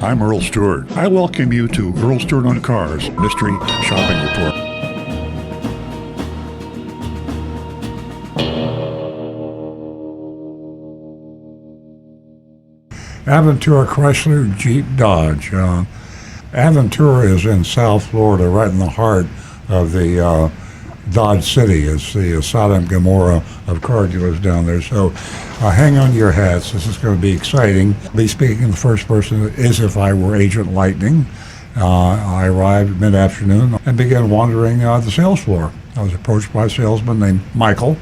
I'm Earl Stewart. I welcome you to Earl Stewart on Cars Mystery Shopping Report. Aventura Chrysler Jeep Dodge. Aventura is in South Florida, right in the heart of the Dodge City. It's the Sodom and Gomorrah of car dealers down there. So hang on to your hats. This is going to be exciting. I'll be speaking the first person as if I were Agent Lightning. I arrived mid-afternoon and began wandering the sales floor. I was approached by a salesman named Michael,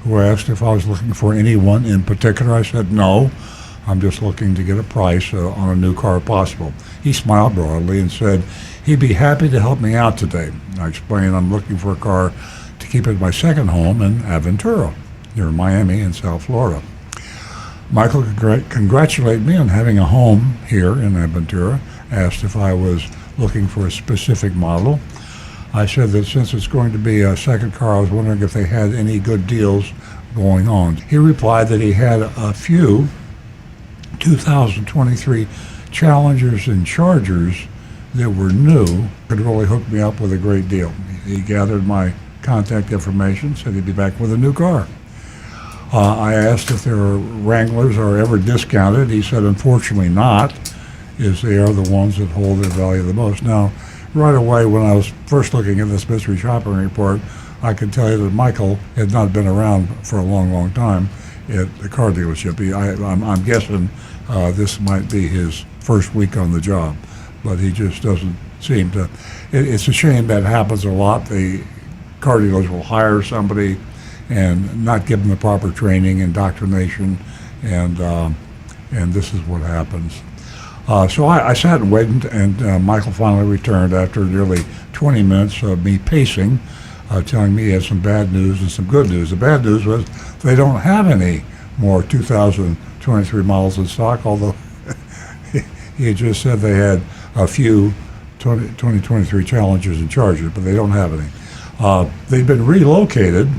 who asked if I was looking for anyone in particular. I said no. I'm just looking to get a price on a new car if possible. He smiled broadly and said he'd be happy to help me out today. I explained I'm looking for a car to keep at my second home in Aventura, near Miami in South Florida. Michael congratulated me on having a home here in Aventura, asked if I was looking for a specific model. I said that since it's going to be a second car, I was wondering if they had any good deals going on. He replied that he had a few 2023 Challengers and Chargers that were new, could really hook me up with a great deal. He gathered my contact information, said he'd be back with a new car. I asked if their Wranglers are ever discounted. He said unfortunately not, as they are the ones that hold their value the most. Now, right away when I was first looking at this mystery shopping report, I could tell you that Michael had not been around for a long, long time at the car dealership. I'm guessing this might be his first week on the job, but he just doesn't seem to. It's a shame that happens a lot. The car dealers will hire somebody and not give them the proper training, indoctrination, and this is what happens. So I sat and waited, and Michael finally returned after nearly 20 minutes of me pacing, telling me he had some bad news and some good news. The bad news was they don't have any more 2023 models in stock, although he had just said they had a few 2023 Challengers and Chargers, but they don't have any. They've been relocated,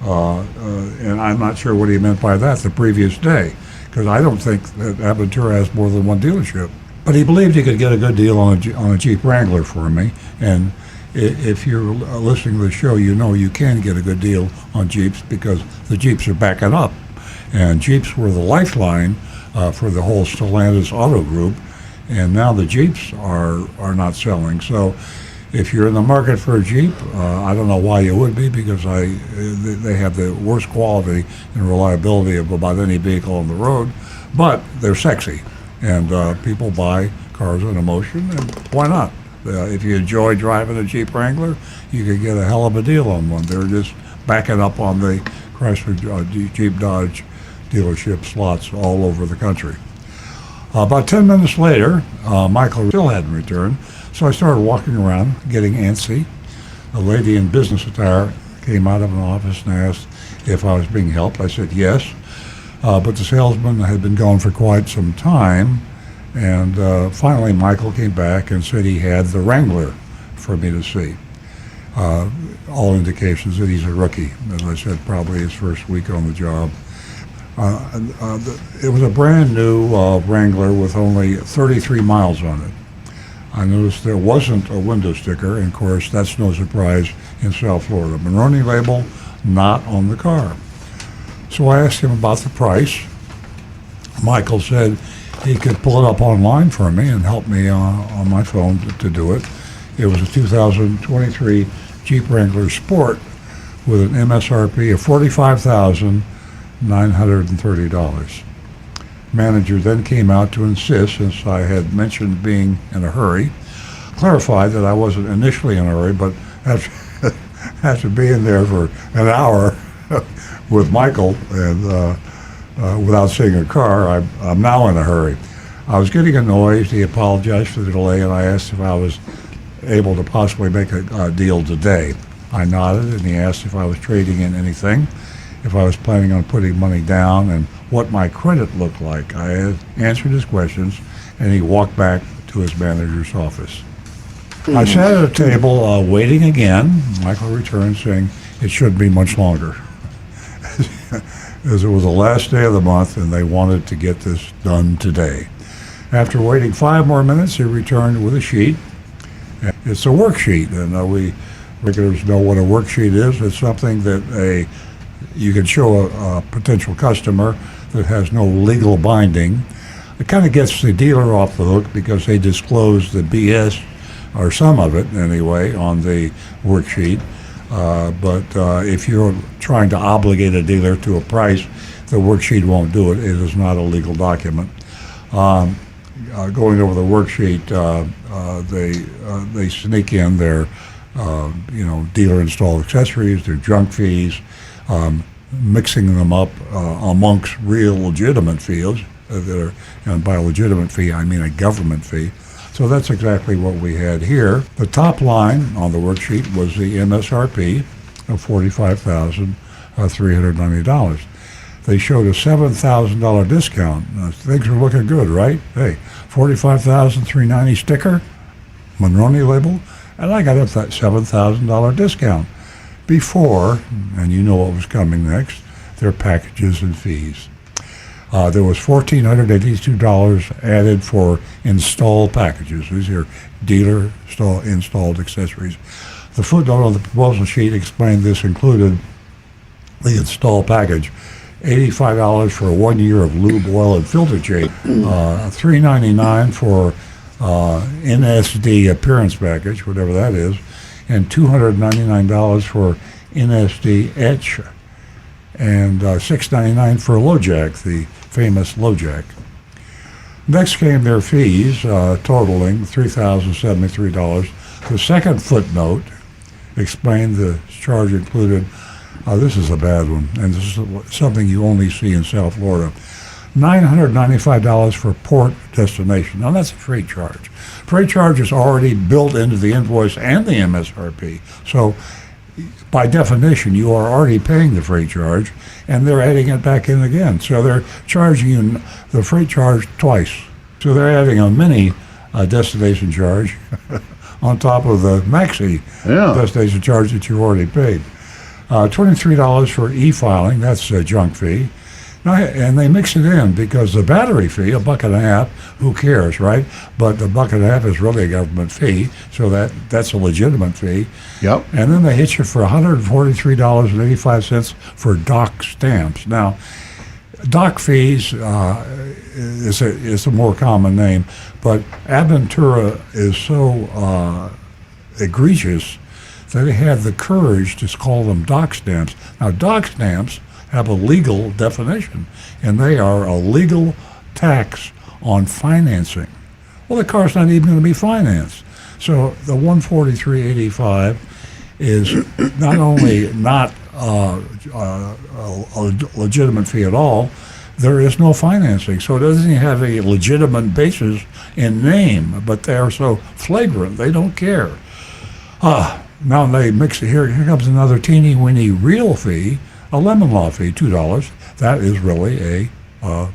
and I'm not sure what he meant by that, the previous day, because I don't think that Aventura has more than one dealership. But he believed he could get a good deal on a Jeep Wrangler for me, and if you're listening to the show, you know you can get a good deal on Jeeps because the Jeeps are backing up. And Jeeps were the lifeline for the whole Stellantis auto group, and now the Jeeps are not selling. So if you're in the market for a Jeep, I don't know why you would be, because they have the worst quality and reliability of about any vehicle on the road, but they're sexy, and people buy cars on emotion, and why not? If you enjoy driving a Jeep Wrangler, you could get a hell of a deal on one. They're just backing up on the Chrysler Jeep Dodge dealership slots all over the country. About 10 minutes later, Michael still hadn't returned, so I started walking around, getting antsy. A lady in business attire came out of an office and asked if I was being helped. I said yes, but the salesman had been gone for quite some time. And finally, Michael came back and said he had the Wrangler for me to see. All indications that he's a rookie. As I said, probably his first week on the job. It was a brand new Wrangler with only 33 miles on it. I noticed there wasn't a window sticker, and of course, that's no surprise in South Florida. Monroney label, not on the car. So I asked him about the price. Michael said he could pull it up online for me and help me on my phone to do it. It was a 2023 Jeep Wrangler Sport with an MSRP of $45,930. Manager then came out to insist, since I had mentioned being in a hurry, clarified that I wasn't initially in a hurry, but after being there for an hour with Michael and without seeing a car, I'm now in a hurry. I was getting annoyed. He apologized for the delay, and I asked if I was able to possibly make a deal today. I nodded, and he asked if I was trading in anything, if I was planning on putting money down, and what my credit looked like. I answered his questions, and he walked back to his manager's office. I sat at a table waiting again. Michael returned saying it shouldn't be much longer, as it was the last day of the month, and they wanted to get this done today. After waiting 5 more minutes, he returned with a sheet. It's a worksheet, and we regulars know what a worksheet is. It's something that you can show a potential customer that has no legal binding. It kind of gets the dealer off the hook because they disclose the BS, or some of it anyway, on the worksheet. But if you're trying to obligate a dealer to a price, the worksheet won't do it. It is not a legal document. Going over the worksheet, they sneak in their dealer installed accessories, their junk fees, mixing them up amongst real legitimate fees that are, and by a legitimate fee I mean a government fee. So that's exactly what we had here. The top line on the worksheet was the MSRP of $45,390. They showed a $7,000 discount. Things were looking good, right? Hey, $45,390 sticker, Monroney label, and I got up that $7,000 discount before, and you know what was coming next, their packages and fees. There was $1,482 added for installed packages. These are dealer installed accessories. The footnote on the proposal sheet explained this included the installed package, $85 for 1 year of lube, oil, and filter change, $399 for NSD appearance package, whatever that is, and $299 for NSD etch, and $699 for LoJack, the famous LoJack. Next came their fees, totaling $3,073. The second footnote explained the charge included, this is a bad one, and this is something you only see in South Florida, $995 for port destination. Now that's a freight charge. Freight charge is already built into the invoice and the MSRP. So by definition, you are already paying the freight charge, and they're adding it back in again. So they're charging you the freight charge twice. So they're adding a mini destination charge on top of the maxi destination charge that you already paid. $23 for e-filing, that's a junk fee. Now, and they mix it in because the battery fee, $1.50, who cares, right? But the $1.50 is really a government fee, so that's a legitimate fee. Yep. And then they hit you for $143.85 for doc stamps. Now, doc fees is a more common name, but Aventura is so egregious that they had the courage to call them doc stamps. Now, doc stamps have a legal definition, and they are a legal tax on financing. Well, the car's not even going to be financed. So the $143.85 is not only not a legitimate fee at all, there is no financing. So it doesn't even have a legitimate basis in name, but they are so flagrant, they don't care. Now they mix it here. Here comes another teeny weeny real fee, a lemon law fee, $2. That is really a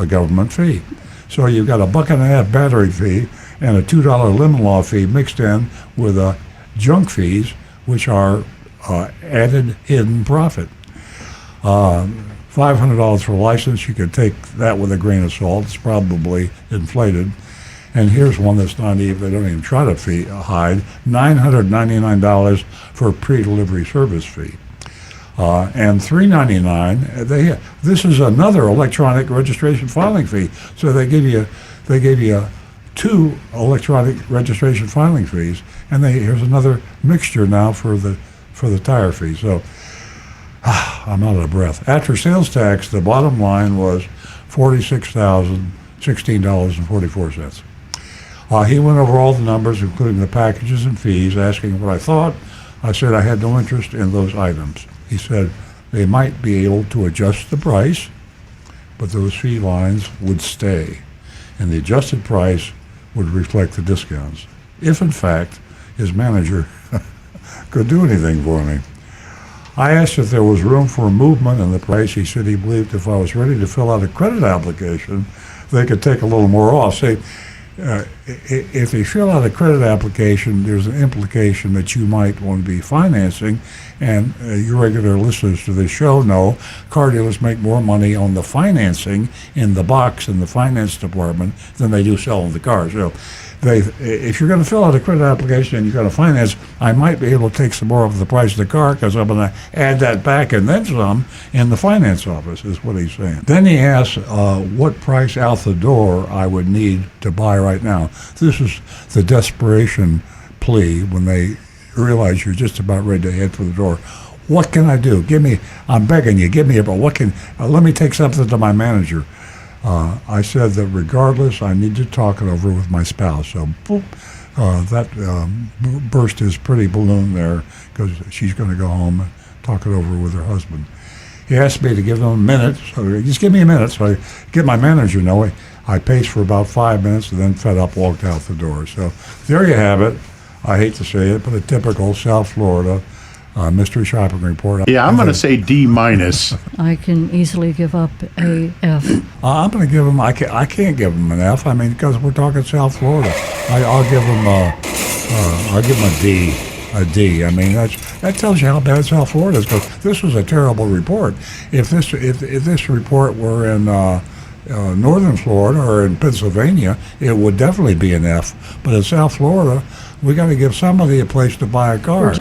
government fee. So you've got a $1.50 battery fee and a $2 lemon law fee mixed in with junk fees, which are added hidden profit. $500 for a license. You can take that with a grain of salt. It's probably inflated. And here's one that's not even, they don't even try to hide, $999 for a pre-delivery service fee. And $399, this is another electronic registration filing fee. So they give you 2 electronic registration filing fees, and here's another mixture now for the tire fee. So I'm out of breath. After sales tax, the bottom line was $46,016.44. He went over all the numbers, including the packages and fees, asking what I thought. I said I had no interest in those items. He said they might be able to adjust the price, but those fee lines would stay, and the adjusted price would reflect the discounts, if in fact his manager could do anything for me. I asked if there was room for movement in the price. He said he believed if I was ready to fill out a credit application, they could take a little more off. Say, if you fill out a credit application, there's an implication that you might want to be financing, and your regular listeners to this show know car dealers make more money on the financing in the box in the finance department than they do selling the car. So if you're going to fill out a credit application and you're going to finance, I might be able to take some more of the price of the car because I'm going to add that back and then some in the finance office, is what he's saying. Then he asks what price out the door I would need to buy right now. This is the desperation plea when they realize you're just about ready to head for the door. What can I do? I'm begging you, give me let me take something to my manager. I said that regardless, I need to talk it over with my spouse. So boop, that burst his pretty balloon there because she's going to go home and talk it over with her husband. He asked me to give him a minute, so just give me a minute. So I get my manager knowing. I paced for about 5 minutes and then fed up, walked out the door. So there you have it. I hate to say it, but a typical South Florida mystery shopping report. Yeah, I'm going to say D-. I can easily give up a F. I'm going to give him. I can't give him an F. I mean, because we're talking South Florida. I'll give him a D. A D. I mean, that tells you how bad South Florida is. Because this was a terrible report. If this report were in northern Florida or in Pennsylvania, it would definitely be an F. But in South Florida, we got to give somebody a place to buy a car.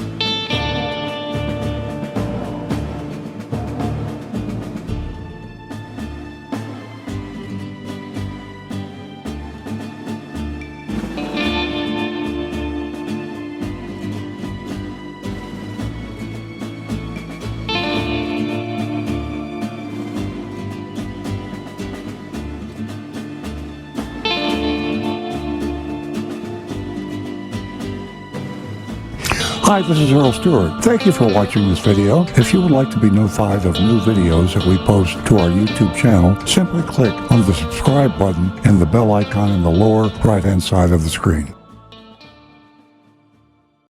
Hi, this is Earl Stewart. Thank you for watching this video. If you would like to be notified of new videos that we post to our YouTube channel, simply click on the subscribe button and the bell icon in the lower right-hand side of the screen.